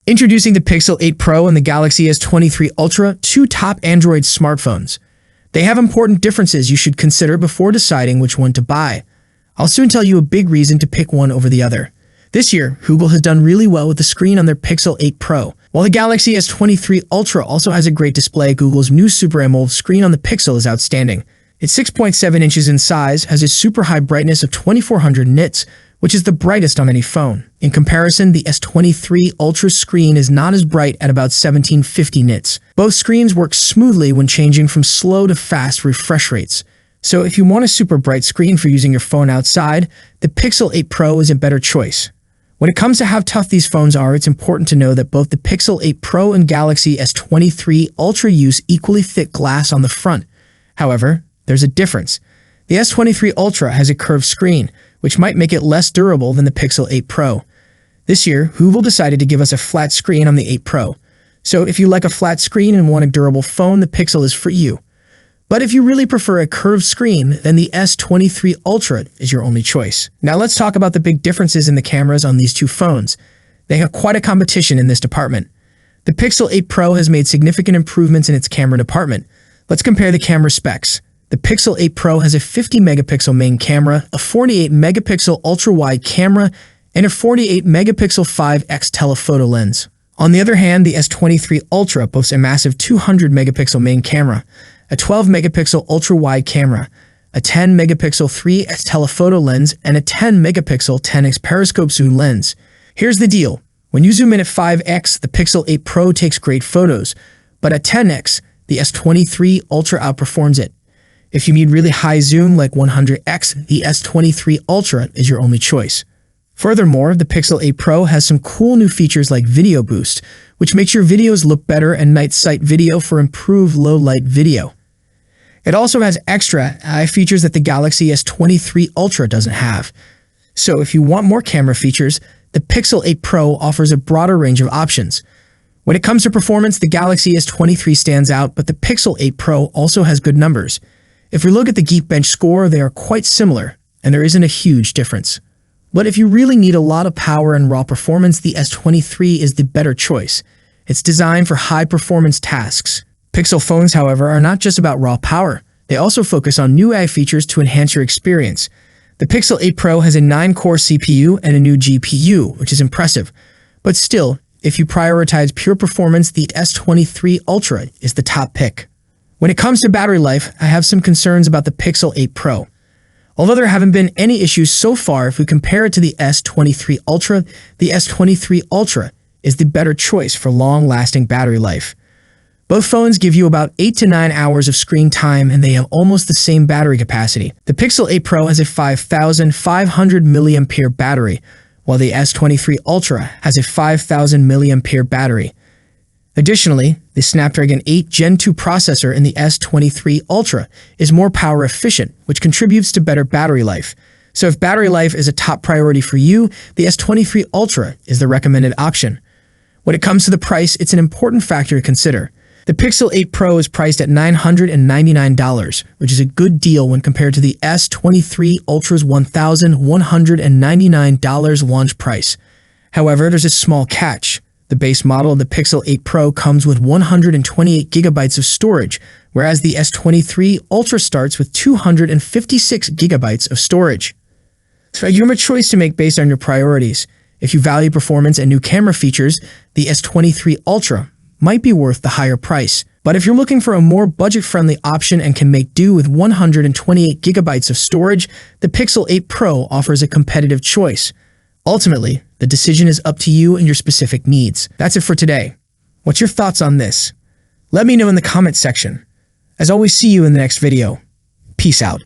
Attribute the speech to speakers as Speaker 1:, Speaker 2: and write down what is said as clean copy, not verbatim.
Speaker 1: Introducing the Pixel 8 Pro and the Galaxy S23 Ultra, two top Android smartphones. They have important differences you should consider before deciding which one to buy. I'll soon tell you a big reason to pick one over the other. This year, Google has done really well with the screen on their Pixel 8 Pro. While the Galaxy S23 Ultra also has a great display, Google's new Super AMOLED screen on the Pixel is outstanding. It's 6.7 inches in size, has a super high brightness of 2400 nits, which is the brightest on any phone. In comparison, the S23 Ultra screen is not as bright at about 1750 nits. Both screens work smoothly when changing from slow to fast refresh rates. So if you want a super bright screen for using your phone outside, the Pixel 8 Pro is a better choice. When it comes to how tough these phones are, it's important to know that both the Pixel 8 Pro and Galaxy S23 Ultra use equally thick glass on the front. However, there's a difference. The S23 Ultra has a curved screen, which might make it less durable than the Pixel 8 Pro. This year, Google decided to give us a flat screen on the 8 Pro. So if you like a flat screen and want a durable phone, the Pixel is for you. But if you really prefer a curved screen, then the S23 Ultra is your only choice. Now let's talk about the big differences in the cameras on these two phones. They have quite a competition in this department. The Pixel 8 Pro has made significant improvements in its camera department. Let's compare the camera specs. The Pixel 8 Pro has a 50-megapixel main camera, a 48-megapixel ultra-wide camera, and a 48-megapixel 5x telephoto lens. On the other hand, the S23 Ultra boasts a massive 200-megapixel main camera, a 12-megapixel ultra-wide camera, a 10-megapixel 3x telephoto lens, and a 10-megapixel 10x periscope zoom lens. Here's the deal. When you zoom in at 5x, the Pixel 8 Pro takes great photos, but at 10x, the S23 Ultra outperforms it. If you need really high zoom like 100x, the S23 Ultra is your only choice. Furthermore, the Pixel 8 Pro has some cool new features like Video Boost, which makes your videos look better, and Night Sight Video for improved low-light video. It also has extra eye features that the Galaxy S23 Ultra doesn't have. So if you want more camera features, the Pixel 8 Pro offers a broader range of options. When it comes to performance, the Galaxy S23 stands out, but the Pixel 8 Pro also has good numbers. If we look at the Geekbench score, they are quite similar, and there isn't a huge difference. But if you really need a lot of power and raw performance, the S23 is the better choice. It's designed for high-performance tasks. Pixel phones, however, are not just about raw power. They also focus on new AI features to enhance your experience. The Pixel 8 Pro has a 9-core CPU and a new GPU, which is impressive. But still, if you prioritize pure performance, the S23 Ultra is the top pick. When it comes to battery life, I have some concerns about the Pixel 8 Pro. Although there haven't been any issues so far, if we compare it to the S23 Ultra, the S23 Ultra is the better choice for long-lasting battery life. Both phones give you about 8 to 9 hours of screen time, and they have almost the same battery capacity. The Pixel 8 Pro has a 5,500 mAh battery, while the S23 Ultra has a 5,000 mAh battery. Additionally, the Snapdragon 8 Gen 2 processor in the S23 Ultra is more power efficient, which contributes to better battery life. So if battery life is a top priority for you, the S23 Ultra is the recommended option. When it comes to the price, it's an important factor to consider. The Pixel 8 Pro is priced at $999, which is a good deal when compared to the S23 Ultra's $1,199 launch price. However, there's a small catch. The base model of the Pixel 8 Pro comes with 128 gigabytes of storage, whereas the S23 Ultra starts with 256 gigabytes of storage. So you have a choice to make based on your priorities. If you value performance and new camera features, the S23 Ultra might be worth the higher price. But if you're looking for a more budget-friendly option and can make do with 128 gigabytes of storage, the Pixel 8 Pro offers a competitive choice. Ultimately, the decision is up to you and your specific needs. That's it for today. What's your thoughts on this? Let me know in the comment section. As always, see you in the next video. Peace out.